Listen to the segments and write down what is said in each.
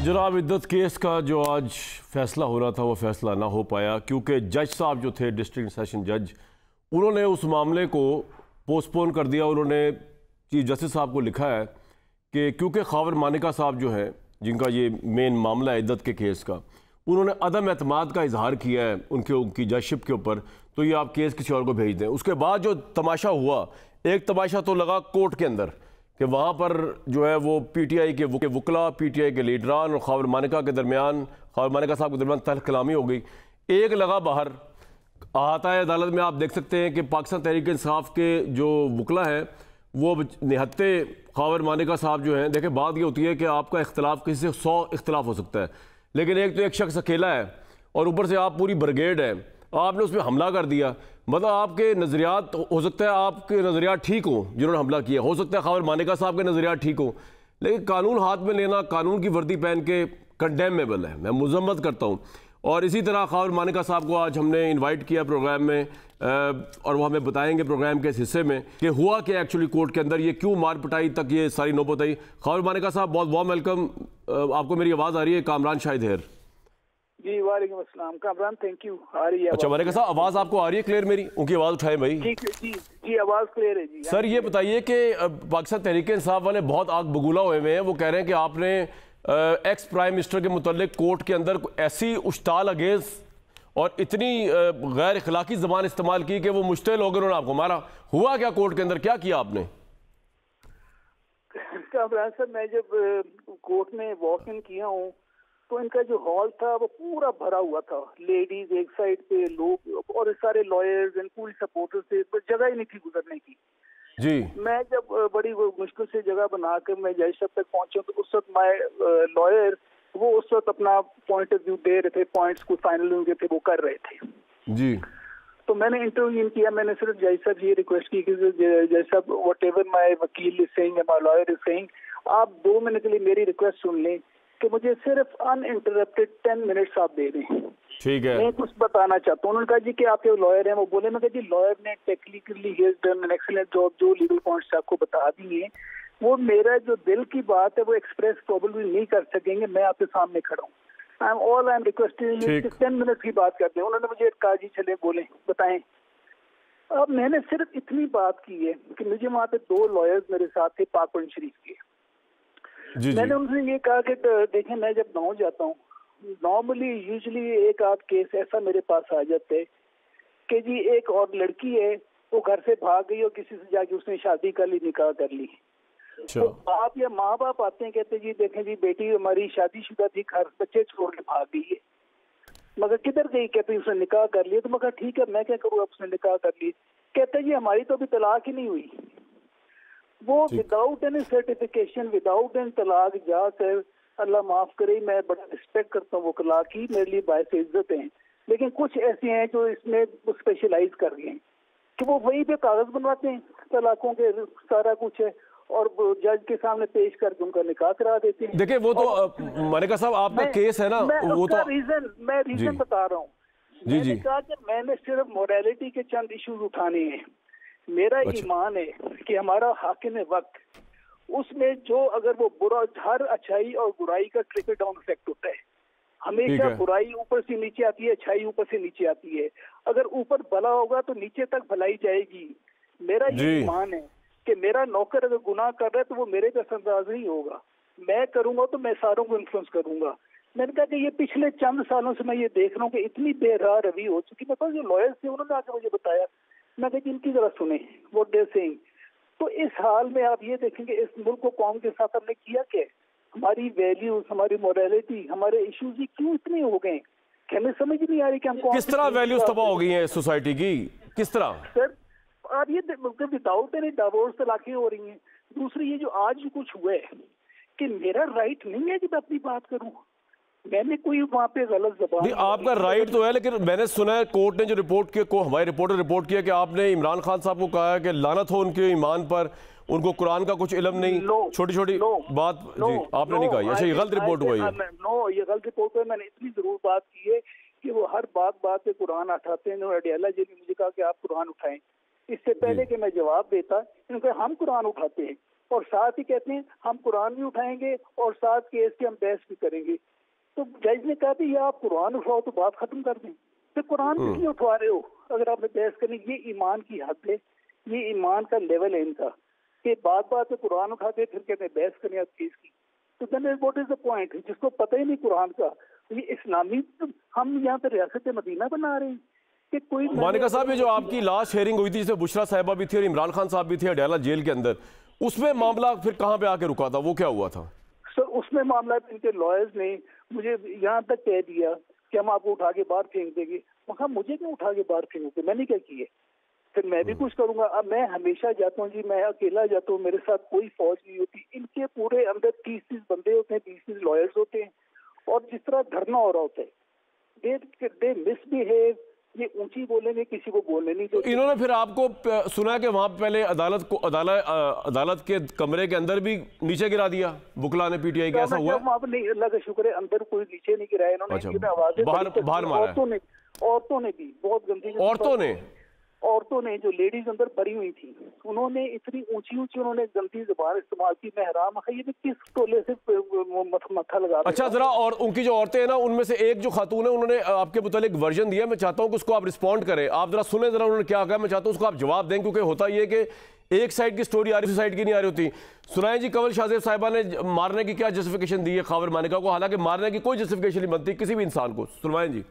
जनाब इद्दत केस का जो आज फैसला हो रहा था वो फैसला ना हो पाया क्योंकि जज साहब जो थे डिस्ट्रिक्ट सेशन जज, उन्होंने उस मामले को पोस्टपोन कर दिया। उन्होंने चीफ जस्टिस साहब को लिखा है कि क्योंकि खावर मानिका साहब जो हैं जिनका ये मेन मामला है इद्दत के केस का, उन्होंने अदम एतमाद का इजहार किया है उनकी जजशिप के ऊपर, तो ये आप केस किसी और को भेज दें। उसके बाद जो तमाशा हुआ, एक तमाशा तो लगा कोर्ट के अंदर कि वहाँ पर जो है वो पीटीआई के वकला, पीटीआई के लीडरान और खावर मानिका के दरमियान, खावर मानिका साहब के दरमियान तल्ख कलामी हो गई। एक लगा बाहर अहाता अदालत में, आप देख सकते हैं कि पाकिस्तान तहरीक इंसाफ के जो वकला हैं वो निहत्ते खावर मानिका साहब जो हैं, देखें बात ये होती है कि आपका इख्तलाफ किसी से 100 इख्तलाफ हो सकता है, लेकिन एक तो एक शख्स अकेला है और ऊपर से आप पूरी ब्रिगेड है, आपने उस पर हमला कर दिया। मतलब आपके नज़रियात, हो सकता है आपके नज़रियात ठीक हो जिन्होंने हमला किया, हो सकता है खावर मानिका साहब के नज़रियात ठीक हो, लेकिन कानून हाथ में लेना, कानून की वर्दी पहन के कंडेमेबल है, मैं मजम्मत करता हूँ। और इसी तरह खावर मानिका साहब को आज हमने इनवाइट किया प्रोग्राम में और वो हमें बताएंगे प्रोग्राम के इस हिस्से में कि हुआ क्या एक्चुअली कोर्ट के अंदर, ये क्यों मार पिटाई तक ये सारी नौबत आई। खावर मानिका साहब बहुत बहुत वेलकम। आपको मेरी आवाज़ आ रही है? कामरान शाहिद हेर जी, वालेकुम अस्सलाम। Kamran, thank you. आ रही है? अच्छा मानिका साहब, आवाज़ आपको आ रही है क्लियर मेरी? उनकी आवाज़ उठाए भाई। ठीक है जी, जी आवाज़ क्लियर है जी। सर ये बताइए कि पाकिस्तान तहरीक इंसाफ वाले बहुत आग बगूला हुए हैं, वो कह रहे हैं कि आपने एक्स प्राइम मिनिस्टर के मुतल्लिक कोर्ट के अंदर ऐसी उश्ताल अंगेज और इतनी गैर इखलाकी ज़बान इस्तेमाल की कि वो मुश्तिल हो गए, उन्होंने आपको मारा। हुआ क्या कोर्ट के अंदर, क्या किया आपने? कामरान सर, मैं जब कोर्ट में वॉक इन किया हूँ तो इनका जो हॉल था वो पूरा भरा हुआ था, लेडीज एक साइड पे, लोग और सारे लॉयर्स एंड पूरी सपोर्टर्स थे, तो जगह ही नहीं थी गुजरने की जी। मैं जब बड़ी मुश्किल से जगह बनाकर मैं जज साहब तक पहुंचा तो उस वक्त माय लॉयर वो उस वक्त अपना पॉइंट ऑफ व्यू दे रहे थे, पॉइंट्स को फाइनल उनके थे वो कर रहे थे जी। तो मैंने इंटरव्यू किया, मैंने सिर्फ जज साहब ये रिक्वेस्ट की कि जज साहब व्हाट एवर माय वकील is saying, my lawyer is saying, आप 2 मिनट के लिए मेरी रिक्वेस्ट सुन लें कि मुझे सिर्फ अनइंटरप्टेड 10 मिनट्स आप दे दें। ठीक है, मैं कुछ बताना चाहता हूँ। उन्होंने कहा जी कि आपके लॉयर हैं, वो बोले। मैं कहा जी लॉयर ने technically he has done an excellent job, जो लीगल पॉइंट्स आपको बता दिए, वो मेरा जो दिल की बात है वो एक्सप्रेस प्रोबेबली नहीं कर सकेंगे, मैं आपके सामने खड़ा हूँ। आई एम रिक्वेस्टिंग 10 मिनट की बात करते हैं। उन्होंने मुझे कहा जी चले बोले बताएं। अब मैंने सिर्फ इतनी बात की है कि मुझे वहाँ पे 2 लॉयर्स मेरे साथ थे पाक शरीफ के। मैंने उनसे ये कहा कि देखें, मैं जब गाँव जाता हूँ नॉर्मली यूजुअली एक आध केस ऐसा मेरे पास आ जाता है कि जी एक और लड़की है वो घर से भाग गई और किसी से जाके उसने शादी कर ली, निकाह कर ली। तो बाप या माँ बाप आते हैं, कहते जी देखें जी बेटी हमारी शादीशुदा थी, घर बच्चे छोड़ के भाग गई है। मगर किधर गई? कहते उसने निकाह कर लिया। तो मगर ठीक है, मैं क्या करूँ, अब उसने निकाह कर ली। कहते जी हमारी तो अभी तलाक ही नहीं हुई। वो without any certification, without any तलाक जाकर, अल्लाह माफ करे, मैं बड़ा रिस्पेक्ट करता हूँ वो वकला की, मेरे लिए बायस इज्जत हैं, लेकिन कुछ ऐसे हैं जो इसमें स्पेशलाइज कर गए हैं कि वो वहीं पे कागज बनवाते हैं तलाकों के, सारा कुछ है, और जज के सामने पेश करके उनका निकाह करा देते हैं। देखिए वो तो मानिका साहब आपका केस है ना, वो तो मैं रीजन बता रहा हूँ। मैंने कहा कि मैंने सिर्फ मोरालिटी के चंद इश्यूज उठाने हैं। मेरा ईमान है कि हमारा हाकिम वक्त, उसमें जो अगर वो बुरा, हर अच्छाई और बुराई का ट्रिकल डाउन इफेक्ट होता है, हमेशा बुराई ऊपर से नीचे आती है, अच्छाई ऊपर से नीचे आती है। अगर ऊपर भला होगा तो नीचे तक भलाई जाएगी। मेरा ये ईमान है कि मेरा नौकर अगर गुनाह कर रहा है तो वो मेरे पे असरअंदाज नहीं होगा, मैं करूंगा तो मैं सारों को इन्फ्लुएंस करूंगा। मैंने कहा कि ये पिछले चंद सालों से मैं ये देख रहा हूँ कि इतनी बेराह रवि हो चुकी। मेरे पास जो लॉयर्स थे उन्होंने आकर मुझे बताया, मैं कहा इनकी जरा सुने व्हाट दे सेइंग। तो इस हाल में आप ये देखेंगे इस मुल्क को कौम के साथ हमने किया क्या, हमारी वैल्यूज, हमारी मोरालिटी, हमारे इश्यूज क्यों इतने हो गए कि हमें समझ नहीं आ रही कि हम किस तरह वैल्यूज तबाह हो गई हैं सोसाइटी की, किस तरह। सर आप ये विदाउट एनी डिवोर्स तलाक़ें हो रही हैं। दूसरी ये जो आज कुछ हुआ है कि मेरा राइट नहीं है कि मैं अपनी बात करूं, मैंने कोई वहाँ पे गलत ज़बान नहीं, आपका राइट तो है, लेकिन मैंने सुना है कोर्ट ने जो रिपोर्ट किया, को हमारे रिपोर्टर रिपोर्ट किया कि आपने इमरान खान साहब को कहा है कि लानत हो उनके ईमान पर, उनको कुरान का कुछ इल्म नहीं, छोटी छोटी बात जी आपने नहीं कहा। अच्छा ये गलत रिपोर्ट हुई है? नो, ये गलत रिपोर्ट हुई। मैंने इतनी जरूर बात की है कि वो हर बात पे कुरान उठाते हैं। अडियाला जी ने मुझे कहा कि आप कुरान उठाएं, इससे पहले कि मैं जवाब देता इन्होंने हम कुरान उठाते हैं। और साथ ही कहते हैं हम कुरान भी उठाएंगे और साथ केस की हम बहस भी करेंगे। तो जज ने कहा कि आप कुरान उठाओ तो बात खत्म कर दें, तो कुरान किस लिए उठवा रहे हो अगर आपने बहस करनी? ये ईमान की हद है, ये ईमान का लेवल है इनका कि बात बात में कुरान उठाते फिर कहते हैं बहस करनी आप केस की। तो then what is the point? जिसको पता ही नहीं कुरान का, ये इस्लामी, हम यहाँ पे रियासत मदीना बना रहे हैं कि कोई। मानिका साहब, ये जो आपकी लास्ट हेयरिंग हुई थी जिसमें बुशरा साहिबा भी थी और इमरान खान साहब भी थे अडयाला जेल के अंदर, उसमें मामला फिर कहाँ पे आके रुका था? वो क्या हुआ था? सर उसमें मामला इनके लॉयर्स ने मुझे यहाँ तक कह दिया कि हम आपको उठा के बाहर फेंक देंगे। मगर मुझे क्यों उठा के बाहर फेंकोगे? मैंने क्या किया? फिर मैं भी कुछ करूंगा? अब मैं हमेशा जाता हूँ जी, मैं अकेला जाता हूँ, मेरे साथ कोई फौज नहीं होती। इनके पूरे अंदर 30-30 बंदे होते हैं, 20-20 लॉयर्स होते हैं, और जिस तरह धरना हो रहा होता है, दे मिसबिहेव, ये ऊंची बोलेंगे, किसी को बोलने नहीं देते। इन्होंने फिर आपको सुना कि वहां पहले अदालत के कमरे के अंदर भी नीचे गिरा दिया बुकला ने, पीटीआई के, ऐसा हुआ? नहीं, अल्लाह का शुक्र है अंदर कोई नीचे नहीं गिराया इन्होंने। अच्छा, बाहर मारा? औरतों ने भी बहुत गंदी, औरतों ने जो लेडीज अंदर भरी हुई थी, उन्होंने इतनी ऊंची उन्होंने गंदी जुबान इस्तेमाल की। मैं हैरान, ये किस टोले से मत्था लगा। अच्छा, जरा और उनकी जो औरतें हैं ना, उनमें से एक जो खातून है, उन्होंने आपके मुतालिक वर्जन दिया, मैं चाहता हूं कि उसको आप रिस्पॉन्ड करें। आप जरा सुने जरा उन्होंने क्या कहा, मैं चाहता हूं उसको आप जवाब दें, क्योंकि होता ये कि एक साइड की स्टोरी आ रही, साइड की नहीं आ रही होती। सुनाए जी, कंवल शाहजेब साहिबा ने मारने की क्या जस्टिफिकेशन दी है खावर मानिका को? हालांकि मारने की कोई जस्टिफिकेशन नहीं बनती किसी भी इंसान को। सुनवाएं जी।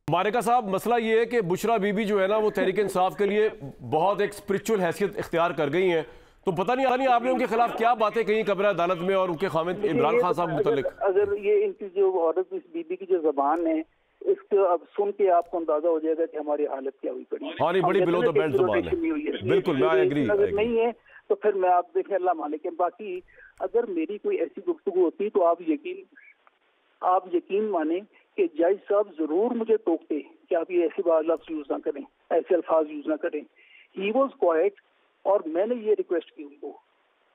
मानिका साहब, मसला ये है कि बुशरा बीबी जो है ना, वो तहरीक इंसाफ के लिए बहुत एक स्पिरिचुअल हैसियत इख्तियार कर गई हैं। तो पता नहीं आपने उनके खिलाफ क्या बातें कही कब्र अदालत में और उनके खामिद इमरान खान साहब मुतल्लिक? अगर ये इनकी जो औरत, इस बीबी की जो जबान है, इसको अब सुन के आपको अंदाजा हो जाएगा कि हमारी हालत क्या हुई पड़ी। हाँ, नहीं, बड़ी बिलो द बेल्ट जुबान है। बिल्कुल, मैं एग्री। अगर नहीं है तो फिर मैं, आप देखें, अल्लाह मालिक है। बाकी अगर मेरी कोई ऐसी गुफ्तगू होती तो आप यकीन माने कि जज साहब जरूर मुझे टोकते कि आप ये ऐसी बात लफ्ज यूज ना करें, ऐसे अल्फाज यूज ना करें। ही वॉज क्वाइट, और मैंने ये रिक्वेस्ट की उनको,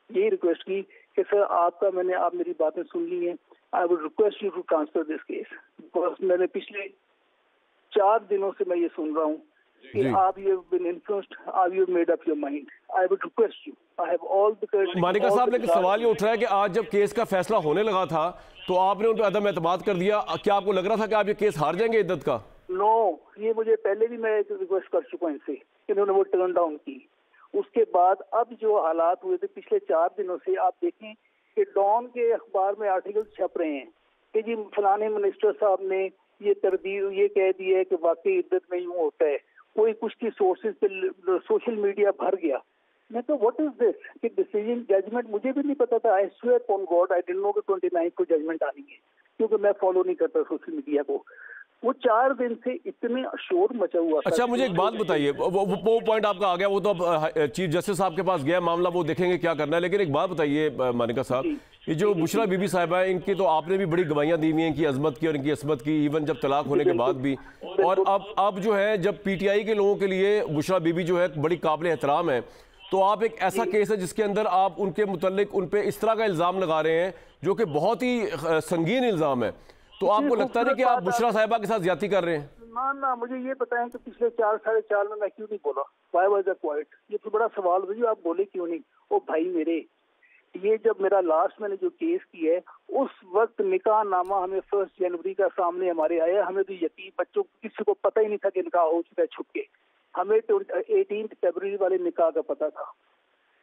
ये रिक्वेस्ट की कि सर आप मेरी बातें सुन ली हैं, I would request you to transfer this case. Because मैंने पिछले 4 दिनों से मैं ये सुन रहा हूँ कि आप यू हैव बीन इन्फ्लुएंस्ड, आप you have made up your mind, I would request you, I have all the. Manika साहब, लेकिन सवाल ये उठ रहा है कि आज जब केस का फैसला होने लगा था तो आपने उन पर अदम एतमाद कर दिया। क्या आपको लग रहा था कि आप ये केस हार जाएंगे इद्दत का? नो, ये मुझे पहले भी मैं रिक्वेस्ट कर चुका हूँ इनसे, इन्होंने वो टर्न डाउन की। उसके बाद अब जो हालात हुए थे पिछले 4 दिनों से, आप देखें कि डॉन के अखबार में आर्टिकल छप रहे हैं कि जी फलाने मिनिस्टर साहब ने ये कह दिया है कि वाकई इद्दत में यूं होता है। कोई कुछ की सोर्सेज पे सोशल मीडिया भर गया। मैं तो व्हाट इज दिस कि डिसीजन जजमेंट मुझे भी नहीं पता था। I swear on God I didn't know कि 29 को जजमेंट आनी है, क्योंकि मैं फॉलो नहीं करता सोशल मीडिया को। वो 4 दिन से इतने शोर मचा हुआ। अच्छा, मुझे एक बात बताइए, वो पॉइंट आपका आ गया, वो तो अब चीफ जस्टिस साहब के पास गया मामला, वो देखेंगे क्या करना है। लेकिन एक बात बताइए मानिका साहब, ये जो बुशरा बीबी साहिबा है, इनकी तो आपने भी बड़ी गवाहियां दी हुई हैं इनकी अजमत की और इनकी असमत की, इवन जब तलाक होने के बाद भी। और अब जो है, जब पीटीआई के लोगों के लिए बुशरा बीबी जो है बड़ी काबिल एहतराम है, तो आप एक ऐसा केस है जिसके अंदर आप उनके मुतल्लिक उन पे इस तरह का इल्ज़ाम लगा रहे हैं जो कि बहुत ही संगीन इल्ज़ाम है। तो आपको लगता नहीं कि आप बुशरा साहिबा के साथ ज्यादती कर रहे हैं? ना, मुझे ये बताएं कि पिछले 4-4.5 में मैं क्यों नहीं बोला? Why was I quite? ये तो बड़ा सवाल है, आप बोले क्यों नहीं? ओ भाई मेरे, ये जब मेरा लास्ट मैंने जो केस किया है, उस वक्त निकाह नामा हमें 1 जनवरी का सामने हमारे आया। हमें तो यकीन, बच्चों किसी को पता ही नहीं था कि निकाह हो चुका है छुप के। हमें तो 18 फरवरी वाले निकाह का पता था।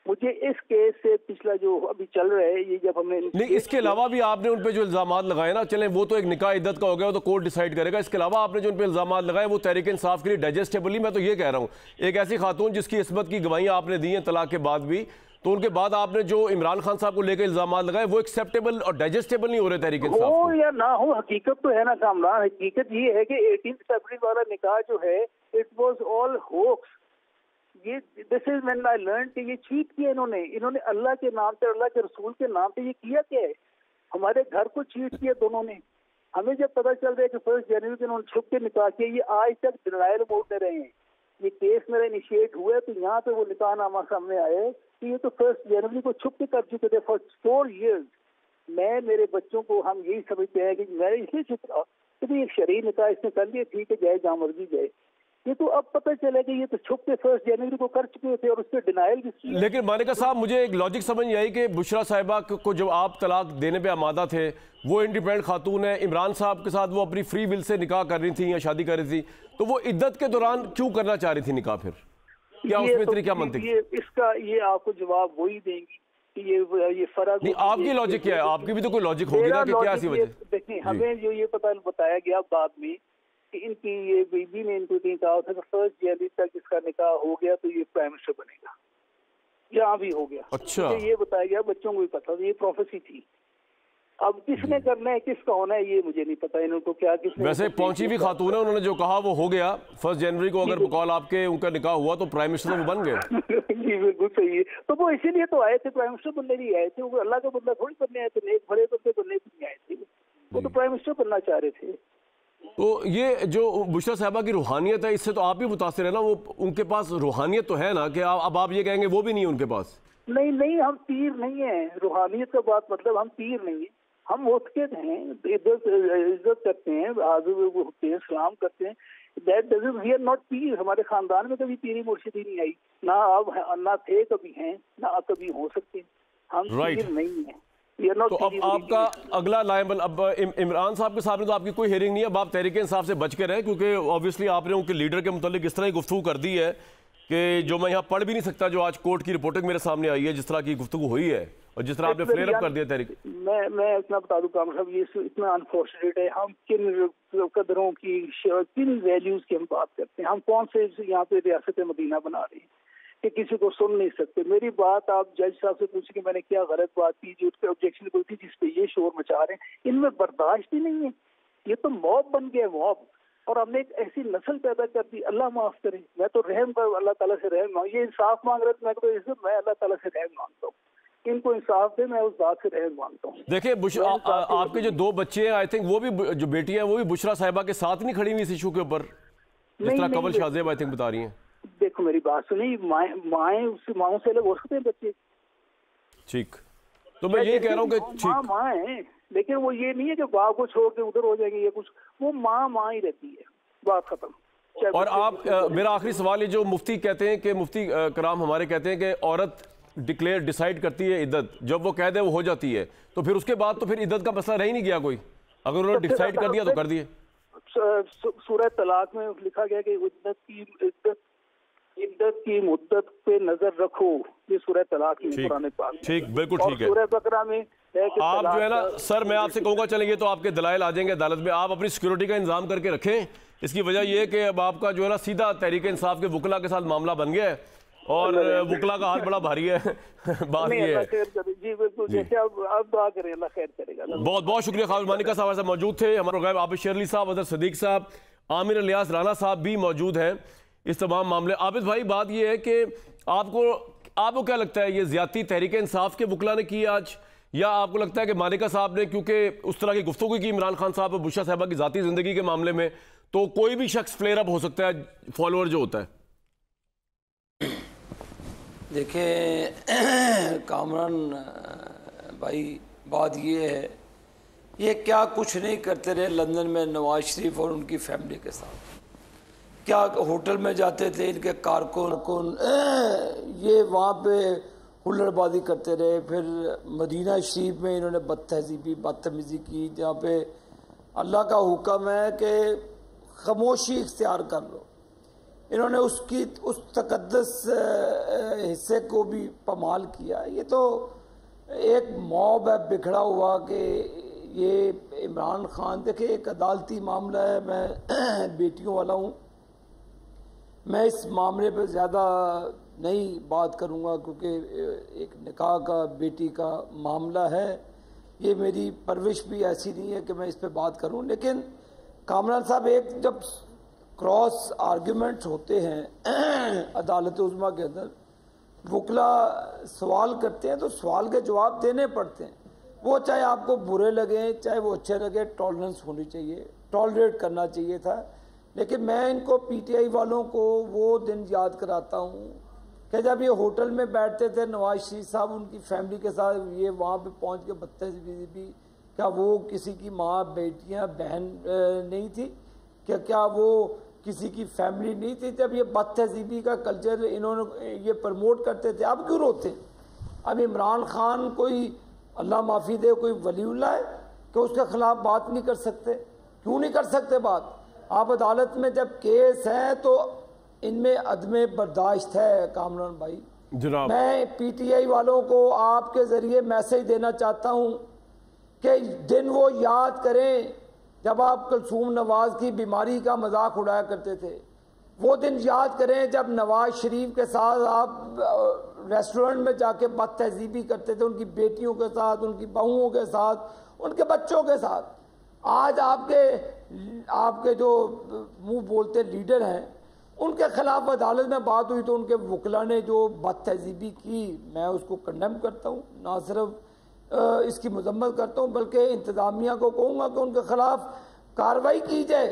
मुझे इस केस से पिछला जो अभी चल रहा है, ये जब हमने नहीं, इसके अलावा भी आपने उन पे जो इल्जामात लगाए ना, चलें वो तो एक निकाह इद्दत का हो गया, वो तो कोर्ट डिसाइड करेगा। इसके अलावा आपने जो उन पे इल्जामात लगाए वो तहरीक इंसाफ के लिए डाइजेस्टेबल नहीं। मैं तो ये कह रहा हूँ, एक ऐसी खातून जिसकी इस्मत की गवाहियां आपने दी हैं तलाक के बाद भी, तो उनके बाद आपने जो इमरान खान साहब को लेकर इल्जामात लगाए वो एक्सेप्टेबल और डाइजेस्टेबल नहीं हो रहे तहरीक इंसाफ को। हो या ना हो, हकीकत तो है ना कामरान। हकीकत ये है कि 18 फरवरी वाला निकाह जो है, इट वाज ऑल होक्स। ये this is when I learn कि ये चीट किया इन्होंने अल्लाह के नाम पे, अल्लाह के रसूल के नाम पे ये किया क्या है? हमारे घर को चीट किया दोनों ने। हमें जब पता चल रहा है कि 1 जनवरी को इन्होंने छुप के निकाह किया, ये आज तक डिनायल मोड में रहे हैं। ये केस मेरा इनिशिएट हुआ है तो यहाँ पे वो निकाह नामा सामने आए कि ये तो 1 जनवरी को छुप के कर चुके थे फॉर 4 years। मैं, मेरे बच्चों को हम यही समझते हैं कि मैं इसलिए छुप रहा कि एक शरीर निकाह इसने कर लिया, ठीक है, जाए जहाँ मर्जी जाए। ये तो अब पता चला कि ये तो छुप के 1 जनवरी को कर चुके थे और उस पर डिनाइल भी की। लेकिन मालिका साहब, मुझे एक लॉजिक समझ नहीं आई कि बुशरा साहिबा को जब आप तलाक देने पे आमादा थे, वो इंडिपेंडेंट खातून है, इमरान साहब के साथ वो अपनी फ्री विल से निकाह कर रही थी या शादी कर रही थी, तो वो इद्दत के दौरान क्यों करना चाह रही थी निकाह? फिर क्या उसमें इतनी क्या मंतिक? ये आपको जवाब वही देंगी कि ये फर्क नहीं, आपकी लॉजिक क्या है? आपकी भी तो कोई लॉजिक होगी ना कि क्या सी वजह? देखिए, हमें जो ये बताया गया बाद में कि इनकी ये बीबी ने इनको कहा था कि 1 जनवरी तक इसका निकाह हो गया तो ये प्राइम मिनिस्टर बनेगा, यहाँ भी हो गया। अच्छा, ये बताया गया, बच्चों को भी पता था, ये प्रोफेसी थी। अब किसने करना है, किसका होना है, ये मुझे नहीं पता इनको क्या किसने। वैसे पहुंची भी खातून है, उन्होंने जो कहा वो हो गया। 1 जनवरी को अगर बकौल आपके उनका निकाह हुआ तो प्राइम मिनिस्टर वो बन गए। जी बिल्कुल सही है। तो वो इसीलिए तो आए थे, प्राइम मिनिस्टर बनने नहीं आए थे, वो अल्लाह का बंदा थोड़ी बनने आए थे, नेक भले बंदे बनने नहीं आए थे, वो तो प्राइम मिनिस्टर बनना चाह रहे थे। तो ये जो बुशरा साहिबा की रूहानियत है, इससे तो आप भी मुतासिर है ना? वो उनके पास रूहानियत तो है ना, कि अब आप ये कहेंगे वो भी नहीं है उनके पास? नहीं, हम पीर नहीं है। रूहानियत का बात मतलब हम पीर नहीं है, हम मोतक़िद हैं, इज्जत करते हैं, हाज़िर होते हैं, सलाम करते हैं। That doesn't, we are not pir. हमारे खानदान में कभी पीरी मुर्शिदी नहीं आई, ना अब ना थे कभी हैं, ना कभी हो सकते हैं। हम पीर नहीं है। तो अब आपका अगला लायबल, अब इमरान साहब के सामने तो आपकी कोई हियरिंग नहीं है। अब आप तहरीक इंसाफ से बच के रहें, क्योंकि ऑब्वियसली आपने उनके लीडर के मुतालिक इस तरह की गुफ्तगू कर दी है कि जो मैं यहाँ पढ़ भी नहीं सकता, जो आज कोर्ट की रिपोर्टिंग मेरे सामने आई है, जिस तरह की गुफ्तगू हुई है और जिस तरह आपने फ्लेयर अप कर दिया तहरीक। मैं इतना बता दूं कामर साहब, ये इतना अनफॉर्चुनेट है। हम किन कदरों की, किन वैल्यूज की हम बात करते हैं। हम कौन से यहाँ पे रियासत मदीना बना रहे हैं कि किसी को सुन नहीं सकते। मेरी बात आप जज साहब से पूछे कि मैंने क्या गलत बात की जो उसके ऑब्जेक्शन कोई थी, जिसपे ये शोर मचा रहे हैं। इनमें बर्दाश्त ही नहीं है। ये तो मॉब बन गया, मॉब। और हमने एक ऐसी नस्ल पैदा कर दी, अल्लाह माफ करे। मैं तो रहम कर, अल्लाह ताला से रहम मांग। ये इंसाफ मांग रहे थे, मैं अल्लाह ताला से रहम मांगता हूँ, इनको इंसाफ दे, मैं उस बात से रहम मांगता हूँ। देखिए, आपके जो 2 बच्चे हैं, आई थिंक वो भी, जो बेटी है वो भी बुशरा साहिबा के साथ नहीं खड़ी हुई इस इशू के ऊपर, जिस तरह कमल शाहजेब आई थिंक बता रही हैं। देखो मेरी बात सुनी, माओ से अलग हो सकते हैं बच्चे। ठीक, तो मैं यही कह रहा हूँ कि माँ है, लेकिन वो ये नहीं है कि बाप को छोड़ के उधर हो जाएंगे या कुछ। वो माँ ही रहती है, बात खत्म। और आप, मेरा आखिरी सवाल, ये जो मुफ्ती कहते हैं कि मुफ्ती कराम हमारे कहते हैं कि औरत डिसाइड करती है इद्दत, जब वो कह दे वो हो जाती है, तो फिर उसके बाद तो फिर इद्दत का मसला रह ही नहीं गया कोई। अगर उन्होंने डिसाइड कर दिया तो कर दिए। सूरह तलाक में लिखा गया कि इद्दत की मुद्दत पे नजर रखो, ये सूरह तलाक में कुरान पाक। ठीक, बिल्कुल ठीक है। सूरह बकरा में आप जो है ना सर, मैं आपसे कहूँगा चलेंगे तो आपके दलाइल आ जाएंगे अदालत में। आप अपनी सिक्योरिटी का इंतजाम करके रखें। इसकी वजह यह है कि अब आपका जो है ना सीधा तहरीक इंसाफ के वकला के साथ मामला बन गया है और वकला का हाल बड़ा भारी है। बात ये है जी, बिल्कुल, जैसे अब दुआ करें, अल्लाह खैर करेगा। बहुत बहुत शुक्रिया। खालिद मानिका साहब हमारे साथ मौजूद थे। हमारे गायब आबिद शेरली साहब, अदर सदीक साहब, आमिर इलियास राना साहब भी मौजूद हैं इस तमाम मामले। आबिद भाई, बात यह है कि आपको क्या लगता है, ये ज्यादती तहरीक इंसाफ के वकला ने की आज, या आपको लगता है कि मानिका साहब ने क्योंकि उस तरह की गुफ्तगू की इमरान खान साहब और बुशरा साहिबा की जाती जिंदगी के मामले में, तो कोई भी शख्स फ्लेयर अप हो सकता है, फॉलोअर जो होता है? देखिए कामरान भाई, बात ये है, ये क्या कुछ नहीं करते रहे लंदन में नवाज शरीफ और उनकी फैमिली के साथ। क्या होटल में जाते थे इनके कारकुन, ये वहाँ पे हुल्लड़बाजी करते रहे। फिर मदीना शरीफ में इन्होंने बदतमीज़ी की, जहाँ पे अल्लाह का हुक्म है कि खामोशी इख्तियार कर लो। इन्होंने उस तकद्दस हिस्से को भी पमाल किया। ये तो एक मॉब है बिखरा हुआ कि ये इमरान खान, देखिए एक अदालती मामला है, मैं बेटियों वाला हूँ, मैं इस मामले पर ज़्यादा नहीं बात करूँगा क्योंकि एक निकाह का बेटी का मामला है। ये मेरी परवरिश भी ऐसी नहीं है कि मैं इस पर बात करूँ। लेकिन कामरान साहब, एक जब क्रॉस आर्ग्यूमेंट्स होते हैं अदालत उज़्मा के अंदर, वकला सवाल करते हैं तो सवाल के जवाब देने पड़ते हैं। वो चाहे आपको बुरे लगे चाहे वो अच्छे लगे, टॉलरेंस होनी चाहिए, टॉलरेट करना चाहिए था। लेकिन मैं इनको पीटीआई वालों को वो दिन याद कराता हूँ कि जब ये होटल में बैठते थे नवाज शरीफ साहब उनकी फैमिली के साथ, ये वहाँ पे पहुँच के बदतमीज़ी भी, क्या वो किसी की माँ, बेटियाँ, बहन नहीं थी? क्या वो किसी की फैमिली नहीं थी जब ये बदतहजीबी का कल्चर इन्होंने ये प्रमोट करते थे। अब क्यों रोते? अब इमरान खान कोई अल्लाह माफ़ी दे कोई वलीउल्लाह है कि उसके खिलाफ बात नहीं कर सकते? क्यों नहीं कर सकते बात? आप अदालत में जब केस है तो इनमें अदम बर्दाश्त है। कामरान भाई, मैं पीटीआई वालों को आपके जरिए मैसेज देना चाहता हूं कि दिन वो याद करें जब आप कुलसूम नवाज की बीमारी का मजाक उड़ाया करते थे। वो दिन याद करें जब नवाज शरीफ के साथ आप रेस्टोरेंट में जाके बदतहजीबी करते थे, उनकी बेटियों के साथ, उनकी बहुओं के साथ, उनके बच्चों के साथ। आज आपके जो मुंह बोलते लीडर हैं उनके खिलाफ अदालत में बात हुई तो उनके वकला ने जो बदतहजीबी की, मैं उसको कंडेम करता हूँ। ना सिर्फ इसकी मजम्मत करता हूँ बल्कि इंतजामिया को कहूँगा कि उनके खिलाफ कार्रवाई की जाए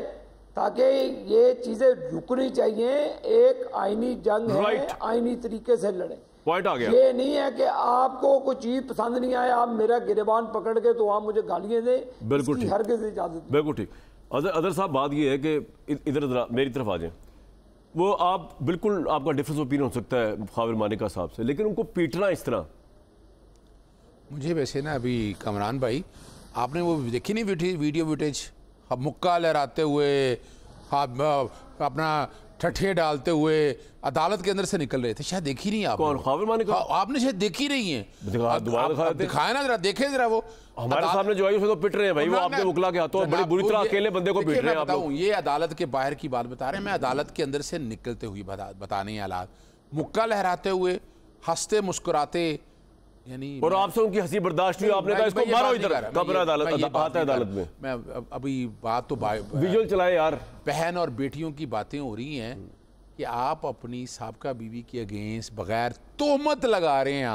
ताकि ये चीज़ें रुकनी चाहिए। एक आईनी जंग है, आईनी तरीके से लड़ें। पॉइंट आ गया। ये नहीं है कि आपको कोई चीज पसंद नहीं आया आप मेरा गिरबान पकड़ के तो आप मुझे गालियां दें। बिल्कुल ठीक, हरगिज़ इजाजत। बिल्कुल ठीक। अदर साहब, बात ये है कि इधर मेरी तरफ आ जाएं। वो आप बिल्कुल, आपका डिफरेंस ओपिनियन हो सकता है खाविर मानिका साहब से, लेकिन उनको पीटना इस तरह, मुझे वैसे ना अभी कमरान भाई आपने वो देखी नहीं वीडियो फुटेज, मुक्का लहराते हुए, अपना ठठे डालते हुए अदालत के अंदर से निकल रहे थे, शायद देखी नहीं आप? कौन? खाविर मानिका? आपने शायद देखी नहीं है। दिखाया ना जरा, देखे जरा। वो हमारे सामने जो आई उसमें तो पिट रहे हैं भाई, वो आपके वकला के हाथों बड़ी बुरी तरह अकेले बंदे को पिट रहे हैं आप लोग। ये अदालत के बाहर की बात बता रहे हैं, मैं अदालत के अंदर से निकलते हुए बता नहीं हालात, मुक्का लहराते हुए, हंसते मुस्कुराते, यानी और आपसे उनकी हंसी बर्दाश्त हुई, आपने कहा इसको मारो इधर, कब अदालत आता है अदालत में। मैं अभी बात तो विजुअल चलाए यार। बहन और बेटियों की बातें हो रही हैं कि आप अपनी साबका बीवी के अगेंस्ट बगैर तोहमत लगा रहे हैं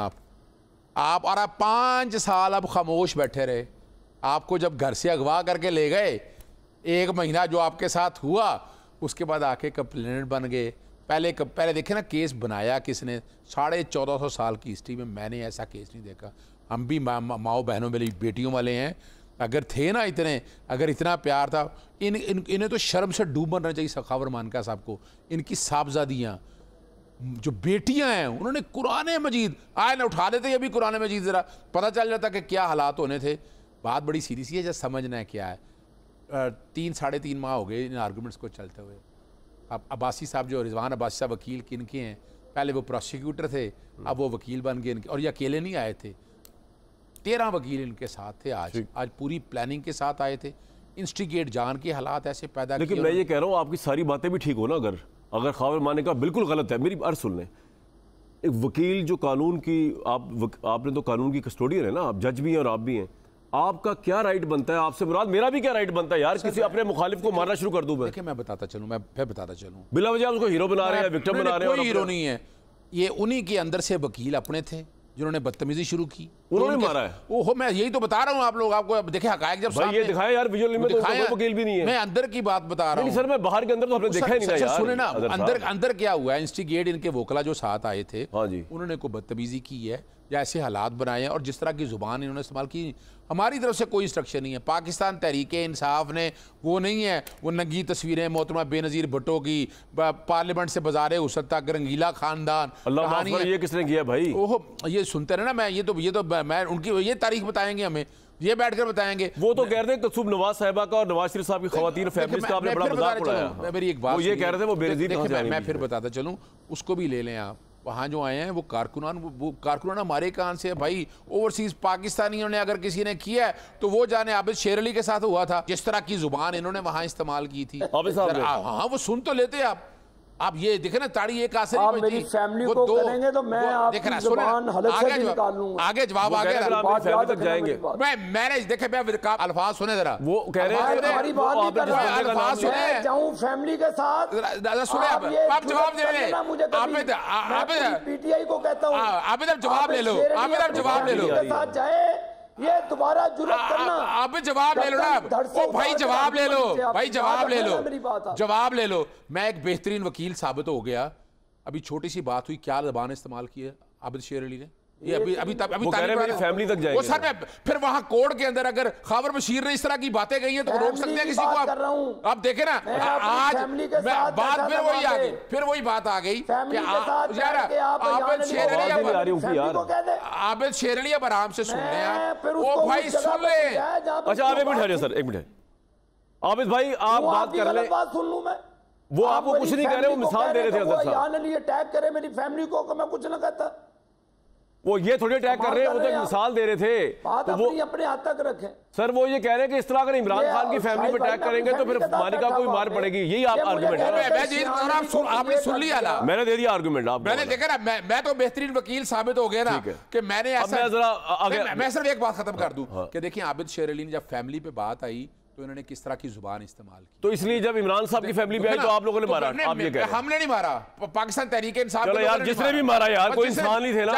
आप और आप 5 साल अब खामोश बैठे रहे। आपको जब घर से अगवा करके ले गए, 1 महीना जो आपके साथ हुआ, उसके बाद आके कंप्लेनेंट बन गए। पहले देखे ना केस बनाया किसने? 1450 साल की हिस्ट्री में मैंने ऐसा केस नहीं देखा। हम भी माओ बहनों मेरी बेटियों वाले हैं, अगर थे ना इतने, अगर इतना प्यार था, इन्हें तो शर्म से डूब मरना चाहिए खाविर मानिका साहब को। इनकी साहबजादियाँ जो बेटियां हैं उन्होंने कुरान मजीद आए ना उठा देते, ये भी कुरान मजीद ज़रा पता चल जाता कि क्या हालात होने थे। बात बड़ी सीरियस है, जब समझना है क्या है। 3-3.5 माह हो गए इन आर्गूमेंट्स को चलते हुए। अब अब्बासी साहब जो रिजवान अब्बासी साहब वकील किनके हैं, पहले वो प्रोसिक्यूटर थे, अब वो वकील बन गए इनके। और ये अकेले नहीं आए थे, 13 वकील इनके साथ थे। आज पूरी प्लानिंग के साथ आए थे। इंस्टिगेट जान के हालात ऐसे पैदा। लेकिन मैं ये कह रहा हूँ आपकी सारी बातें भी ठीक हो ना, अगर खाविर मानिका बिल्कुल गलत है, मेरी अर्ज सुन लें। एक वकील जो कानून की, आपने तो कानून की कस्टोडियन है ना, आप जज भी हैं और आप भी हैं, आपका क्या राइट बनता है? आपसे मुराद मेरा भी क्या राइट बनता है यार? किसी अपने मुखालिफ को मारना शुरू कर दूं मैं? देखिए मैं बताता चलूं, मैं फिर बताता चलूं। बिला वजह उसको हीरो बना रहे हैं, विक्टिम बना रहे हैं। कोई हीरो नहीं है, ये उन्हीं के अंदर से वकील अपने थे जिन्होंने बदतमीजी शुरू की, उन्होंने मारा है। ओहो, मैं यही तो बता रहा हूँ आप लोग, आपको देखे हकायक जब भाई ये दिखाया यार विजुअल में, तो कोई वकील भी नहीं है। मैं अंदर की बात बता रहा हूँ सर, मैं बाहर के अंदर तो आपने देखा ही नहीं था यार। सुने ना, अंदर क्या हुआ है, इंस्टिगेट इनके वोकला जो साथ आए थे, हाँ जी, उन्होंने कोई बदतमीजी की है या ऐसे हालात बनाए हैं और जिस तरह की जुबान इन्होंने इस्तेमाल की, हमारी तरफ से कोई इंस्ट्रक्शन नहीं है। पाकिस्तान तहरीके इंसाफ ने वो नहीं है, वो नंगी तस्वीरें मोहतरमा बेनज़ीर भुट्टो की, पार्लियामेंट से बाज़ारे उसद तक, रंगीला खानदान, ये किसने किया भाई? ओहो, ये सुनते रहे ना, मैं ये तो मैं उनकी ये तारीख बताएंगे हमें, ये बैठकर बताएंगे। वो तो कह रहे थे कुलसूम नवाज साहिबा का और नवाज शरीफ साहब की खवातीन फैमिली का आपने बड़ा मजाक उड़ाया। मेरी एक बात, वो ये कह रहे थे वो बेनज़ीर कहां जाएंगे। मैं फिर बताता चलूं, उसको भी ले लें आप। वहाँ जो आए हैं वो कारकुनान हमारे कान से है भाई। ओवरसीज पाकिस्तानियों ने अगर किसी ने किया है तो वो जाने आबिद शेर अली के साथ हुआ था। जिस तरह की जुबान इन्होंने वहाँ इस्तेमाल की थी, हाँ वो सुन तो लेते आप ये देखे ना, ताड़ी एक आसे आप मेरी फैमिली को करेंगे तो मैं आपकी जुबान हलक से निकाल लूंगा। आगे जवाब आ गया, फैमिली तक जाएंगे। मैंने देखे, मैं अल्फाज सुने जरा, वो कह रहे हैं हमारी बात नहीं कर रहा, अल्फाज सुने, जाऊं फैमिली के साथ, सुने आप जवाब दे रहे, आप पीटीआई को कहता हूँ, आप इधर जवाब ले लो, आप इधर जवाब ले लो, साथ जाए, ये दोबारा जुर्रत करना। आप जवाब ले लो ना, ओ भाई जवाब ले लो, भाई जवाब ले लो, जवाब ले लो। मैं एक बेहतरीन वकील साबित हो गया। अभी छोटी सी बात हुई, क्या ज़बान इस्तेमाल की है आबिद शेर अली ने? ये अभी वो कह रहे हैं मेरी फैमिली तक जाएंगे। वो सर में फिर वहां कोर्ट के अंदर अगर खबर बशीर ने इस तरह की बातें कही हैं तो रोक सकते हैं किसी को? आप देखें ना, आज बात फिर वही आ गई, कि आबिद शेरनी अब आराम से सुन रहे हैं। ओ भाई सुन ले। अच्छा आप एक मिनट ठहरिए सर, एक मिनट। आबिद भाई आप बात कर ले, बात सुन लूं मैं। वो आपको कुछ नहीं कह रहे, वो मिसाल दे रहे थे अजहर साहब। अटैक करे मेरी फैमिली को, मैं कुछ ना कहता। वो ये थोड़ी अटैक कर रहे हैं, वो तो मिसाल दे रहे थे। बात तो वो अपने हाथ तक रखें। सर वो ये कह रहे हैं कि इस तरह अगर इमरान खान की फैमिली पे अटैक करेंगे तो फिर मालिका को भी मार पड़ेगी, यही आप आर्गुमेंट है। आपने सुन लिया ना, मैंने दे दिया आर्गुमेंट। मैंने देखा ना, मैं तो बेहतरीन वकील साबित हो गया ना कि मैंने ऐसा। मैं सिर्फ एक बात खत्म कर दूं कि देखिए आबिद शेर अली ने जब फैमिली पे बात आई तो इन्होंने किस तरह की जुबान इस्तेमाल की। तो इसलिए जब इमरान साहब की फैमिली पे आई तो आप लोगों ने मारा, आप ये कह रहे हैं। हमने नहीं मारा, पाकिस्तान तहरीक इंसाफ। चलो यार, जिसने भी मारा यार, कोई इंसान नहीं थे ना।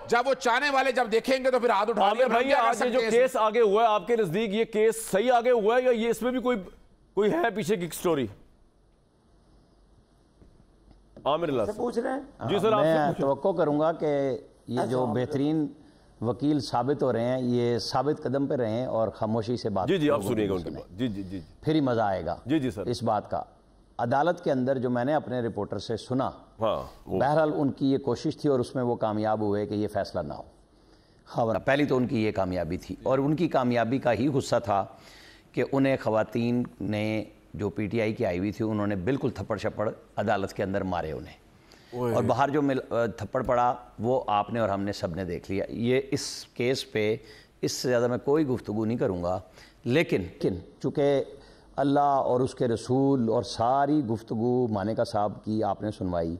जब वो चाहने वाले जब देखेंगे तो फिर हाथ उठा लेंगे। भाई आज ये जो केस आगे हुआ है आपके नजदीक, ये केस सही आगे हुआ है या ये इसमें भी कोई है पीछे की स्टोरी? आमिर से पूछ रहे हैं जी सर। मैं तवक्को करूंगा कि ये जो बेहतरीन वकील साबित हो रहे हैं ये साबित कदम पे रहे हैं और खामोशी से बात। जी आप सुनिएगा उनकी बात। जी फिर ही मजा आएगा। जी सर। इस बात का अदालत के अंदर जो मैंने अपने रिपोर्टर से सुना, बहरहाल उनकी ये कोशिश थी और उसमें वो कामयाब हुए कि ये फैसला ना हो। खबर पहली तो उनकी ये कामयाबी थी और उनकी कामयाबी का ही गुस्सा था कि उन्हें खवातीन ने जो PTI की आई हुई थी उन्होंने बिल्कुल थप्पड़ शप्पड़ अदालत के अंदर मारे उन्हें, और बाहर जो थप्पड़ पड़ा वो आपने और हमने सब ने देख लिया। ये इस केस पे इससे ज़्यादा मैं कोई गुफ्तगू नहीं करूँगा, लेकिन चूँकि अल्लाह और उसके रसूल और सारी गुफ्तगू मानेका साहब की आपने सुनवाई,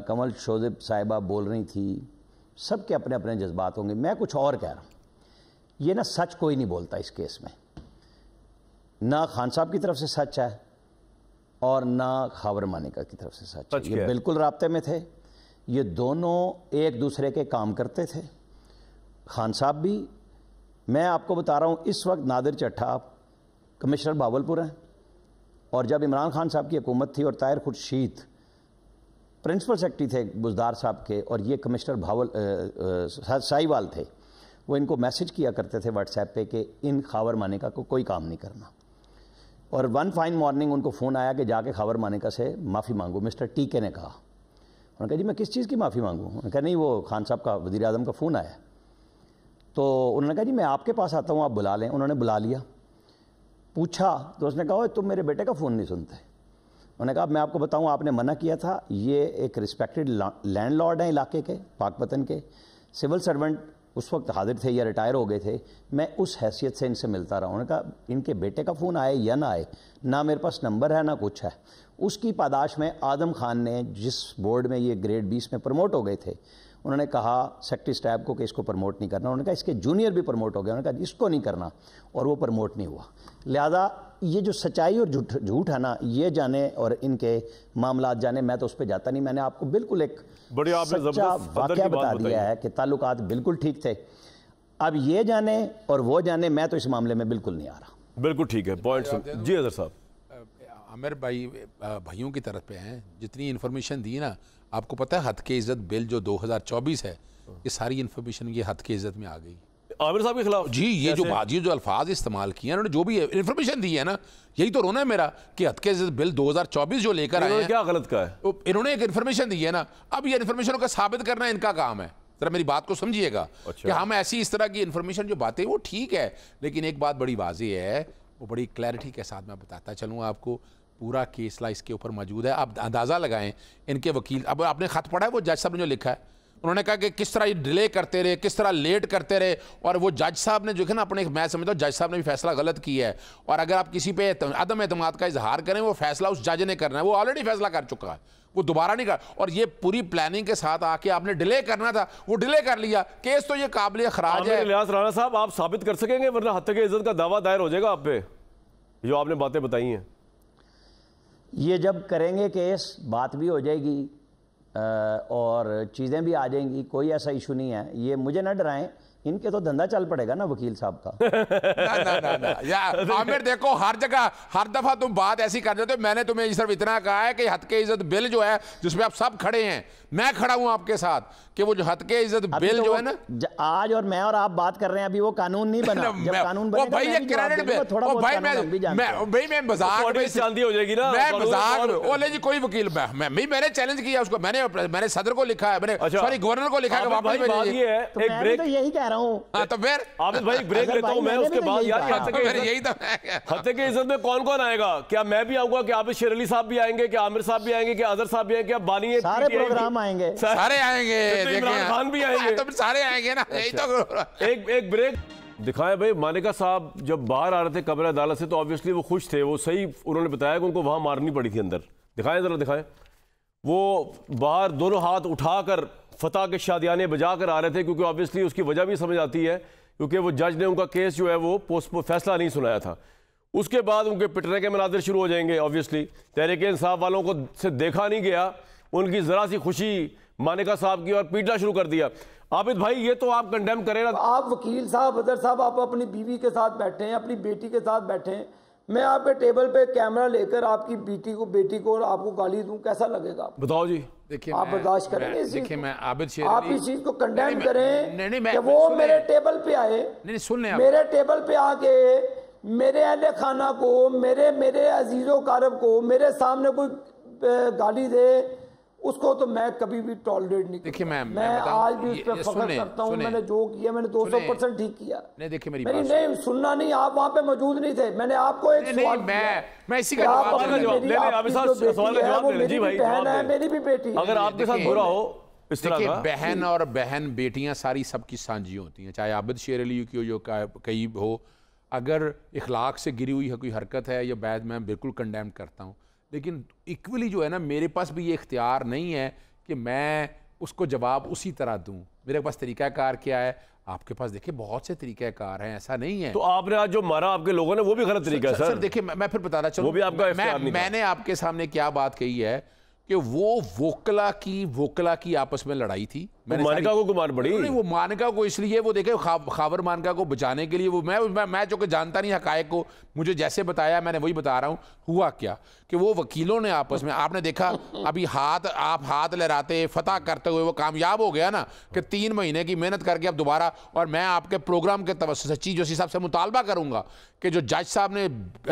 कमल शोज़िब साहिबा बोल रही थी, सब के अपने अपने जज्बात होंगे। मैं कुछ और कह रहा हूँ, ये ना सच कोई नहीं बोलता इस केस में, ना खान साहब की तरफ से सच है और ना खावर मानेका की तरफ से सच है। ये बिल्कुल राब्ते में थे, ये दोनों एक दूसरे के काम करते थे। खान साहब भी, मैं आपको बता रहा हूँ, इस वक्त नादिर चट्ठा कमिश्नर भावलपुर हैं और जब इमरान खान साहब की हुकूमत थी और ताहिर खुर्शीद प्रिंसिपल सेक्रेटरी थे बुजदार साहब के और ये कमिश्नर साहिवाल थे, वो इनको मैसेज किया करते थे व्हाट्सएप पे कि इन खावर मानेका को कोई काम नहीं करना। और वन फाइन मॉर्निंग उनको फ़ोन आया कि जाके खावर मानेका से माफ़ी मांगो। मिस्टर टीके ने कहा, उन्होंने कहा जी मैं किस चीज़ की माफ़ी मांगूँ? उन्होंने कहा नहीं, वो खान साहब का वज़ीर आज़म का फ़ोन आया। तो उन्होंने कहा जी मैं आपके पास आता हूँ, आप बुला लें। उन्होंने बुला लिया, पूछा तो उसने कहा तुम मेरे बेटे का फ़ोन नहीं सुनते। उन्होंने कहा मैं आपको बताऊँ, आपने मना किया था, ये एक रिस्पेक्टेड लैंडलॉर्ड हैं इलाके के, पाकपतन के, सिविल सर्वेंट उस वक्त हाजिर थे या रिटायर हो गए थे, मैं उस हैसियत से इनसे मिलता रहा। उन्होंने कहा इनके बेटे का फ़ोन आए या ना आए, ना मेरे पास नंबर है ना कुछ है। उसकी पादाश में आदम खान ने, जिस बोर्ड में ये ग्रेड 20 में प्रमोट हो गए थे, उन्होंने कहा सेक्रेटरी स्टैफ को कि इसको प्रमोट नहीं करना। उन्होंने कहा इसके जूनियर भी प्रमोट हो गए, उन्होंने कहा इसको नहीं करना, और वो प्रमोट नहीं हुआ। लिहाजा ये जो सच्चाई और झूठ है ना, ये जाने और इनके मामलात जाने, मैं तो उस पर जाता नहीं। मैंने आपको बिल्कुल एक सच्चा वाकया बता दिया है कि ताल्लुकात बिल्कुल ठीक थे। अब ये जाने और वो जाने, मैं तो इस मामले में बिल्कुल नहीं आ रहा। बिल्कुल ठीक है, पॉइंट जी अजहर साहब। आमिर भाई भाइयों की तरफ पे हैं, जितनी इन्फॉर्मेशन दी ना, आपको पता है हद के इज़्ज़त बिल जो 2024 है, ये सारी इन्फॉर्मेशन ये हद के इज़्ज़त में आ गई आमिर साहब के खिलाफ। जी ये जो बात, ये जो अल्फाज इस्तेमाल किए हैं, उन्होंने जो भी इन्फॉर्मेशन दी है ना, यही तो रोना है मेरा कि हद के इज़्ज़त बिल 2024 जो लेकर आए हैं, क्या गलत का है? इन्होंने एक इन्फॉर्मेशन दी है ना, अब ये इन्फॉर्मेशन को साबित करना इनका काम है। जरा मेरी बात को समझिएगा कि हम ऐसी इस तरह की इन्फॉर्मेशन जो बातें वो ठीक है, लेकिन एक बात बड़ी वाज़ेह है, वो बड़ी क्लैरिटी के साथ मैं बताता चलूँ आपको, पूरा केसला इसके ऊपर मौजूद है। आप अंदाज़ा लगाएं इनके वकील, अब आपने ख़त पढ़ा है वो जज साहब ने जो लिखा है, उन्होंने कहा कि किस तरह ये डिले करते रहे, किस तरह लेट करते रहे, और वो जज साहब ने जो है ना अपने, मैं समझता हूँ जज साहब ने भी फैसला गलत किया है, और अगर आप किसी पे अदम एतमाद का इजहार करें, वो फैसला उस जज ने करना है, वो ऑलरेडी फैसला कर चुका है, वो दोबारा नहीं कर। और ये पूरी प्लानिंग के साथ आके आपने डिले करना था, वो डिले कर लिया। केस तो ये काबिल खराज है। इलियास राणा साहब, आप साबित कर सकेंगे, वरना हत्या की इज्जत का दावा दायर हो जाएगा आप पे, जो आपने बातें बताई हैं। ये जब करेंगे केस, बात भी हो जाएगी और चीज़ें भी आ जाएंगी, कोई ऐसा इशू नहीं है। ये मुझे ना डराएं इनके तो धंधा चल पड़ेगा ना वकील साहब का। ना यार आमिर, देखो हर जगह हर दफा तुम बात ऐसी कर देते हो। मैंने तुम्हें सिर्फ इतना कहा है कि हद के इज्जत बिल जो है जिसमें आप सब खड़े हैं, मैं खड़ा हूं आपके साथ, कि वो जो हद के इज्जत बिल तो जो है ना, आज और मैं और आप बात कर रहे हैं, अभी वो कानून नहीं बना। जब कानून बनेगा भाई ये क्रेडिट पे थोड़ा बहुत भाई मैं मजाक में चांदी हो जाएगी ना, मैं मजाक ओले जी कोई वकील मैंने चैलेंज किया उसको, मैंने सदर को लिखा है, मैंने सॉरी गवर्नर को लिखा है वापस भेजिए। एक ब्रेक, तो यही कह रहा हूं। हां तो फिर आबिद भाई ब्रेक लेता हूं मैं, उसके बाद यार यही तो हत्ते के इज्जत में कौन कौन आएगा? क्या मैं भी आऊंगा? क्या आबिद शेर अली साहब भी आएंगे? क्या आमिर साहब भी आएंगे? क्या अजहर साहब भी आएंगे? क्या बानी सारे प्रोग्राम आएंगे, सारे आएंगे, इमरान खान भी आएंगे, तो सारे आएंगे ना। यही तो एक ब्रेक दिखाएं भाई। मानिका साहब जब बाहर आ रहे थे कब्र अदालत से तो ऑब्वियसली वो खुश थे, वो सही उन्होंने बताया कि उनको वहां मारनी पड़ी थी अंदर। दिखाएं जरा, दिखाएं। वो बाहर दोनों हाथ उठाकर फतह के शादियाने बजा कर आ रहे थे, क्योंकि ऑब्वियसली उसकी वजह भी समझ आती है, क्योंकि वो जज ने उनका केस जो है वो फैसला नहीं सुनाया था। उसके बाद उनके पिटने के मनाजिर शुरू हो जाएंगे। ऑब्वियसली तहरीक इंसाफ वालों को से देखा नहीं गया, उनकी जरा सी खुशी मानिका साहब की, और पीटना शुरू कर दिया। आबिद भाई ये तो आप कंडेम करें ना। आप वकील साहब, अदर साहब, आप अपनी बीवी के साथ बैठे हैं, अपनी बेटी के साथ बैठे हैं, मैं आपके टेबल पे कैमरा लेकर आपकी बेटी को और आपको गाली दूं, कैसा लगेगा? बताओ जी। देखिए आप बर्दाश्त करेंगे? देखिए मैं आबिद शेर, आप इस चीज को कंडेम करें नहीं, कि वो मेरे टेबल पे आए, नहीं सुन लें, मेरे टेबल पे आके मेरे अहले खाना को, मेरे अजीजों कारब को मेरे सामने कोई गाली दे, उसको तो मैं कभी भी टॉलरेट नहीं। देखिए मैं आज भी उस पर फख्र करता हूँ, मैंने जो किया मैंने 200% ठीक किया। नहीं देखिए मेरी नहीं सुनना नहीं, आप वहां पे मौजूद नहीं थे, मैंने आपको एक सवाल मैं इसी का जवाब जी भाई, मेरी भी बेटी, अगर आपके साथ बुरा हो इस तरह का, बहन और बहन बेटियां सारी सबकी सांझी होती हैं, चाहे आबिद शेर अली की हो जो कहीं हो। अगर इखलाक से गिरी हुई कोई हरकत है या बैद, मैं बिल्कुल कंडेम करता हूँ, लेकिन इक्वली जो है ना मेरे पास भी ये इख्तियार नहीं है कि मैं उसको जवाब उसी तरह दूं। मेरे पास तरीक़ाकार क्या है, आपके पास देखिए बहुत से तरीक़ाकार हैं, ऐसा नहीं है। तो आपने आज जो मारा आपके लोगों ने वो भी गलत तरीका है सर। देखिए मैं फिर बताना चाहूँ, वो भी आपका मैंने आपके सामने क्या बात कही है कि वो वोकला की आपस में लड़ाई थी। मानिका को मार पड़ी। नहीं, वो मानिका को इसलिए, वो देखे खावर मानिका को बचाने के लिए, वो मैं जो कि जानता नहीं हकायक को, मुझे जैसे बताया मैंने वही बता रहा हूँ। हुआ क्या कि वो वकीलों ने आपस में, आपने देखा अभी आप हाथ लहराते फतह करते हुए वो कामयाब हो गया ना, कि 3 महीने की मेहनत करके अब दोबारा, और मैं आपके प्रोग्राम के तवज्जो सच्ची जो हिसाब से मुतालबा करूंगा कि जो जज साहब ने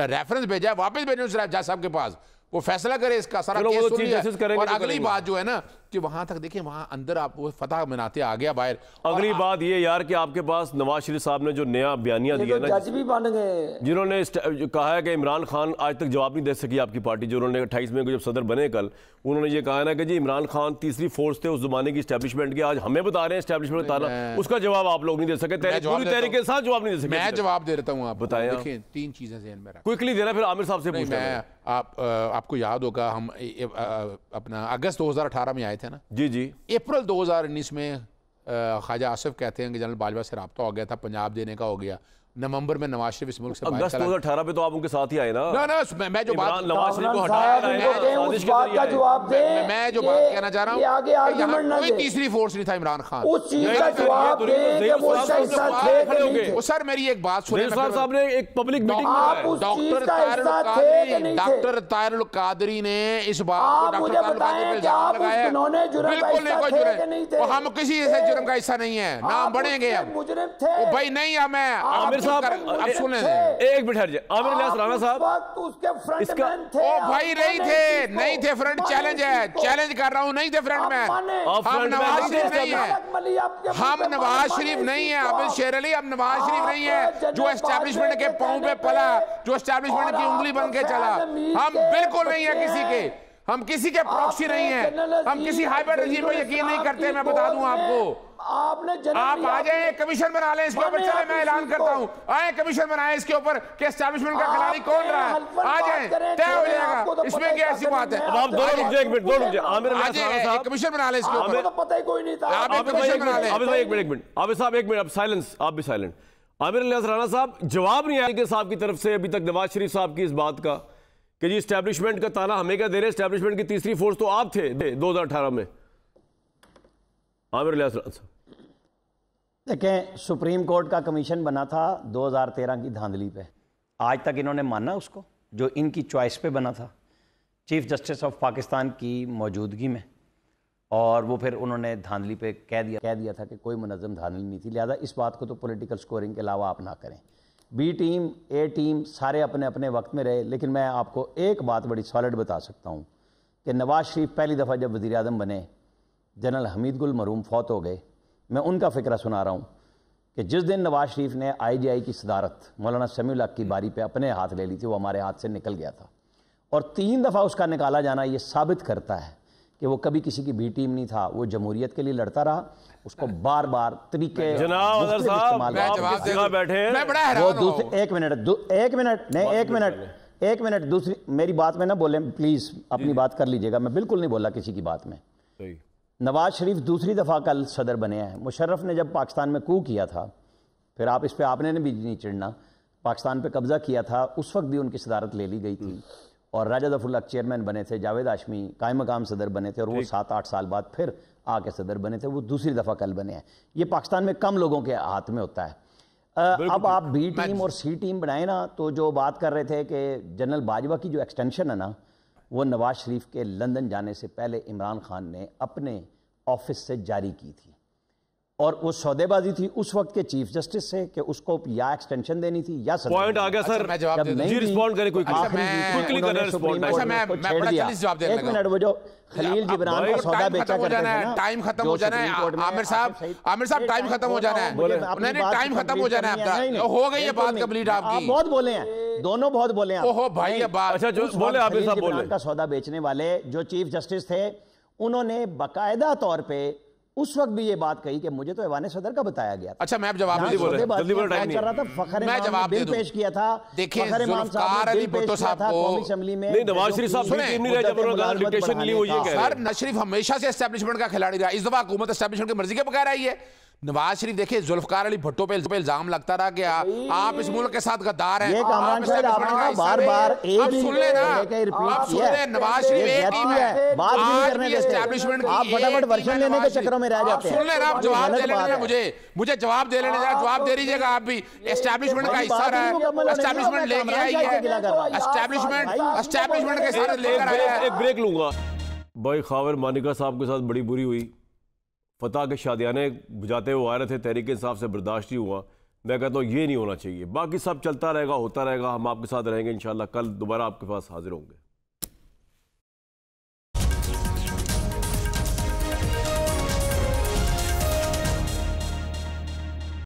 रेफरेंस भेजा है वापस भेजें उस जज साहब के पास, वो फैसला करे इसका सारा केस सुन लिया। और अगली बात जो है ना कि वहां तक देखिए, वहां अंदर आप वो फतह मनाते आ गया बाहर। अगली बात ये यार कि आपके पास नवाज शरीफ साहब ने जो नया बयानिया दिया ना, जज भी बन गए, जिन्होंने कहा है कि इमरान खान आज तक जवाब नहीं दे सकी आपकी पार्टी, जो उन्होंने 28 मई को जब सदर बने कल, उन्होंने ये कहा ना कि जी इमरान खान तीसरी फोर्स थे उस जमाने की इस्टेब्लिशमेंट के, आज हमें बता रहे हैं इस्टेब्लिशमेंट बताना, उसका जवाब आप लोग नहीं दे सके, पूरी तरीके के साथ जवाब नहीं दे सके। मैं जवाब दे देता हूँ, आप बताएं। देखिए 3 चीजें ज़हन में रखें, क्विकली देना, फिर आमिर साहब से पूछना है। आपको याद होगा हम अपना अगस्त 2018 में आए थे ना जी, अप्रैल 2019 में ख्वाजा आसिफ कहते हैं कि जनरल बाजवा से रब्ता हो गया था, पंजाब देने का हो गया। नवंबर में नवाज शरीफ इस मुल्क से अगस्त 2018 पे तो आप उनके साथ ही आए ना। मैं जो बात नवाज शरीफ को हटाया, मैं जो बात कहना चाह रहा हूँ, कोई तीसरी फोर्स नहीं था इमरान खान। सर मेरी एक बात सुनिए, साहब ने एक पब्लिक मीटिंग डॉक्टर तारुल कादरी ने इस बात को लगाया, बिल्कुल नहीं कोई जुर्म, हम किसी ऐसे जुर्म का हिस्सा नहीं है, ना बढ़ेंगे अब भाई नहीं। मैं साहब अब सुने एक मिनट हट जाए, आमिर इलियास राणा साहब इसका ओ भाई नहीं थे फ्रंट, चैलेंज है, चैलेंज कर रहा हूं, नहीं थे फ्रंट में। हम नवाज शरीफ नहीं है, हम नवाज शरीफ नहीं है, आबिद शेर अली, हम नवाज शरीफ नहीं है जो एस्टैब्लिशमेंट के पांव पे पला, जो एस्टैब्लिशमेंट की उंगली बन के चला। हम बिल्कुल नहीं है किसी के, हम किसी के प्रॉक्सी नहीं है, हम किसी हाइब्रिड रजीम पर यकीन नहीं करते। मैं बता दूं आपको, आप आ जाए कमीशन बना लें इसके ऊपर, चले मैं ऐलान करता हूं, आए कमीशन बनाए इसके ऊपर कि एस्टैब्लिशमेंट का खिलाड़ी कौन रहा है, आ जाए, तय हो जाएगा, इसमें क्या ऐसी बात है। आप दोनों रुक जाए, एक मिनट, दोनों रुक जाए, आमिर इलियास राणा साहब कमीशन बना लें इसके ऊपर, तो पता ही कोई नहीं था। आप एक कमीशन बना लें। आबिद भाई एक मिनट, आबिद साहब एक मिनट, आप साइलेंस, आप भी साइलेंट। आमिर इलियास राणा साहब, जवाब नहीं आया साहब की तरफ से अभी तक नवाज शरीफ साहब की इस बात का कि जी एस्टैब्लिशमेंट का ताना हमें क्या दे रहे, एस्टैब्लिशमेंट की तीसरी फोर्स तो आप थे 2018 में। आमिर इलियास राणा साहब देखें, सुप्रीम कोर्ट का कमीशन बना था 2013 की धांधली पे, आज तक इन्होंने माना उसको जो इनकी चॉइस पे बना था चीफ जस्टिस ऑफ पाकिस्तान की मौजूदगी में, और वो फिर उन्होंने धांधली पे कह दिया था कि कोई मुनज़्ज़म धांधली नहीं थी। लिहाजा इस बात को तो पॉलिटिकल स्कोरिंग के अलावा आप ना करें। बी टीम, ए टीम सारे अपने अपने वक्त में रहे, लेकिन मैं आपको एक बात बड़ी सॉलिड बता सकता हूँ कि नवाज शरीफ पहली दफ़ा जब वज़ीर आज़म बने, जनरल हमीद गुल मरूम फौत हो गए। मैं उनका फ़िक्र सुना रहा हूँ कि जिस दिन नवाज शरीफ ने IGI की सदारत मौलाना समीउल हक की बारी पे अपने हाथ ले ली थी, वो हमारे हाथ से निकल गया था, और 3 दफ़ा उसका निकाला जाना ये साबित करता है कि वो कभी किसी की बी टीम नहीं था, वो जमहूरियत के लिए लड़ता रहा। उसको बार बार तरीके एक मिनट दूसरी मेरी बात में ना बोले प्लीज, अपनी बात कर लीजिएगा। मैं बिल्कुल नहीं बोला किसी की बात में। नवाज शरीफ दूसरी दफा कल सदर बने हैं। मुशर्रफ ने जब पाकिस्तान में कू किया था, फिर आप इस पे आपने भी नहीं चिढ़ना, पाकिस्तान पे कब्जा किया था, उस वक्त भी उनकी सदारत ले ली गई थी, और राजा ज़फ़रुल हक चेयरमैन बने थे, जावेद हाशमी कायम मकाम सदर बने थे, और वो 7-8 साल बाद फिर आके सदर बने थे। वो दूसरी दफ़ा कल बने हैं। ये पाकिस्तान में कम लोगों के हाथ में होता है। अब आप बी टीम और सी टीम बनाए ना, तो जो बात कर रहे थे कि जनरल बाजवा की जो एक्सटेंशन है ना, वो नवाज शरीफ के लंदन जाने से पहले इमरान खान ने अपने ऑफिस से जारी की थी, और वो सौदेबाजी थी उस वक्त के चीफ जस्टिस से कि उसको या एक्सटेंशन देनी थी या पॉइंट आ गया सर। मैं जवाब दे दूं। जी रिस्पॉन्ड करें कोई क्विकली करना रिस्पॉन्ड। अच्छा मैं बड़ा जल्दी जवाब देने लगा। 1 मिनट, वो जो खलील जिब्रान का सौदा बेचा करते थे ना, टाइम खत्म हो जाना है आमिर साहब टाइम खत्म हो जाना है। नहीं टाइम खत्म हो जाना है आपका, हो गई है बात कंप्लीट आपकी। आप बहुत बोले हैं, दोनों बहुत बोले हैं। ओहो भाई ये बात। अच्छा जो बोले आमिर साहब बोले, का सौदा बेचने वाले जो चीफ जस्टिस थे, उन्होंने बाकायदा तौर पे उस वक्त भी ये बात कही कि मुझे तो ऐवान सदर का बताया गया। अच्छा मैं जवाब जल्दी बोले, जल्दी बोले, टाइम नहीं कर रहा था। फखर मैं जवाब बिल पेश किया था। देखिए जुल्फ़िकार अली भुट्टो साहब को असेंबली में नहीं, नवाज शरीफ साहब की टीम नहीं रहे जब उन्होंने डिक्टेशन ली, वो ये कह रहे हैं। सर नवाज शरीफ हमेशा से एस्टैब्लिशमेंट का खिलाड़ी रहा, इस दफा हुकूमत एस्टैब्लिशमेंट की मर्जी के बगैर आई है। नवाज शरीफ देखिए जुल्फ़िकार अली भुट्टो पे इल्जाम लगता रहा कि आप इस मुल्क के साथ गद्दार हैं। ये कामरान साहब आपने बार-बार एक ही सुन लेना, आप सुन ले, नवाज शरीफ एक टीम है, बात भी नहीं करने देते। एस्टैब्लिशमेंट आप फटाफट वर्शन लेने के चक्करों में रह जाते हैं। सुन लेना, आप जवाब दे लेना, मुझे जवाब दे लेने जरा, जवाब दे दीजिएगा आप भी। एस्टैब्लिशमेंट का हिस्सा रहा है, एस्टैब्लिशमेंट लेके आई है, एस्टैब्लिशमेंट के साथ लेकर आया है। एक ब्रेक लूंगा। भाई खावर मानिका साहब के साथ बड़ी बुरी हुई, फतह के शादियाने बजाते हुए आ रहे थे, तहरीक इंसाफ से बर्दाश्त ही हुआ। मैं कहता हूँ ये नहीं होना चाहिए। बाकी सब चलता रहेगा, होता रहेगा, हम आपके साथ रहेंगे इंशाल्लाह। कल दोबारा आपके पास हाजिर होंगे।